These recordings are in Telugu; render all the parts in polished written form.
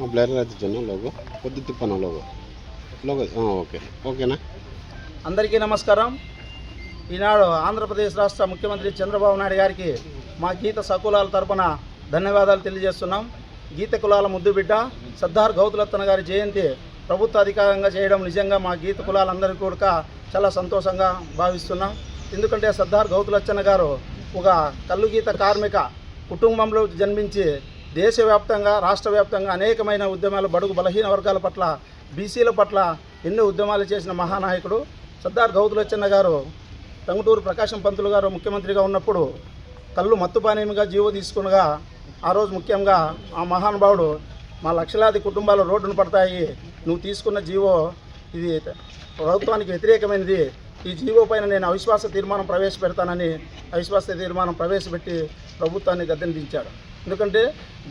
బ్లర్ అవుతుంది లోగో కొద్ది తిప్పన లోగో ఓకే ఓకేనా. అందరికీ నమస్కారం. ఈనాడు ఆంధ్రప్రదేశ్ రాష్ట్ర ముఖ్యమంత్రి చంద్రబాబు నాయుడు గారికి మా గీత సకులాల తరపున ధన్యవాదాలు తెలియజేస్తున్నాం. గీత కులాల ముద్దుబిడ్డ సర్దార్ గౌతులత్తన గారి జయంతి ప్రభుత్వ అధికారంగా చేయడం నిజంగా మా గీత కులాలందరికీ కూడా చాలా సంతోషంగా భావిస్తున్నాం. ఎందుకంటే సర్దార్ గౌతులచ్చన్న గారు ఒక కల్లు గీత కార్మిక కుటుంబంలో జన్మించి దేశవ్యాప్తంగా రాష్ట్ర వ్యాప్తంగా అనేకమైన ఉద్యమాలు బడుగు బలహీన వర్గాల పట్ల బీసీల పట్ల ఎన్నో ఉద్యమాలు చేసిన మహానాయకుడు సర్దార్ గౌతులచ్చన్న గారు. టంగుటూరు ప్రకాశం పంతులు గారు ముఖ్యమంత్రిగా ఉన్నప్పుడు కళ్ళు మత్తుపానీయంగా జీవో తీసుకునగా ఆ రోజు ముఖ్యంగా ఆ మహానుభావుడు మా లక్షలాది కుటుంబాలు రోడ్డును పడతాయి, నువ్వు తీసుకున్న జీవో ఇది ప్రభుత్వానికి వ్యతిరేకమైనది, ఈ జీవో పైన నేను అవిశ్వాస తీర్మానం ప్రవేశపెడతానని అవిశ్వాస తీర్మానం ప్రవేశపెట్టి ప్రభుత్వాన్ని గద్దెదించాడు. ఎందుకంటే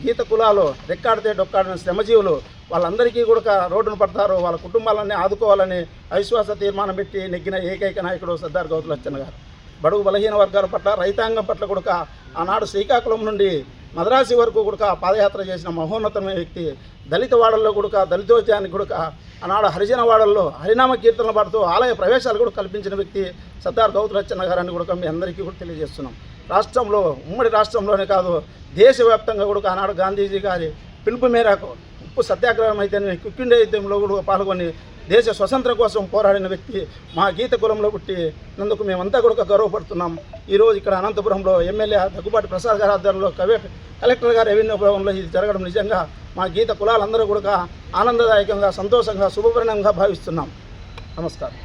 గీత కులాలు రెక్కాడితే డొక్కాడిన శ్రమజీవులు వాళ్ళందరికీ కూడా రోడ్డును పడతారు, వాళ్ళ కుటుంబాలన్నీ ఆదుకోవాలని అవిశ్వాస తీర్మానం పెట్టి నెగ్గిన ఏకైక నాయకుడు సర్దార్ గౌతులచ్చన్న గారు. బడుగు బలహీన వర్గాల పట్ల రైతాంగం పట్ల కూడా ఆనాడు శ్రీకాకుళం నుండి మద్రాసి వరకు కూడా పాదయాత్ర చేసిన మహోన్నతమైన వ్యక్తి. దళిత వాడల్లో కూడా దళితోద్యానికి కూడా ఆనాడు హరిజన వాడల్లో హరినామ కీర్తనలు పాడుతూ ఆలయ ప్రవేశాలు కూడా కల్పించిన వ్యక్తి సర్దార్ గౌతులచ్చన్న గారని కూడా మీ అందరికీ కూడా తెలియజేస్తున్నాం. రాష్ట్రంలో ఉమ్మడి రాష్ట్రంలోనే కాదు దేశవ్యాప్తంగా కూడా ఆనాడు గాంధీజీ గారి పిలుపు మేరకు ఉప్పు సత్యాగ్రహం అయితే క్విట్ ఇండియా యుద్ధంలో కూడా పాల్గొని దేశ స్వతంత్రం కోసం పోరాడిన వ్యక్తి మా గీత కులంలో పుట్టినందుకు మేమంతా కూడా గర్వపడుతున్నాం. ఈరోజు ఇక్కడ అనంతపురంలో ఎమ్మెల్యే దగ్గుబాటి ప్రసాద్ గారి ఆధ్వర్యంలో కలెక్టర్ గారు రెవెన్యూ భవన్లో ఇది జరగడం నిజంగా మా గీత కులాలందరూ కూడా ఆనందదాయకంగా సంతోషంగా శుభపరిణంగా భావిస్తున్నాం. నమస్కారం.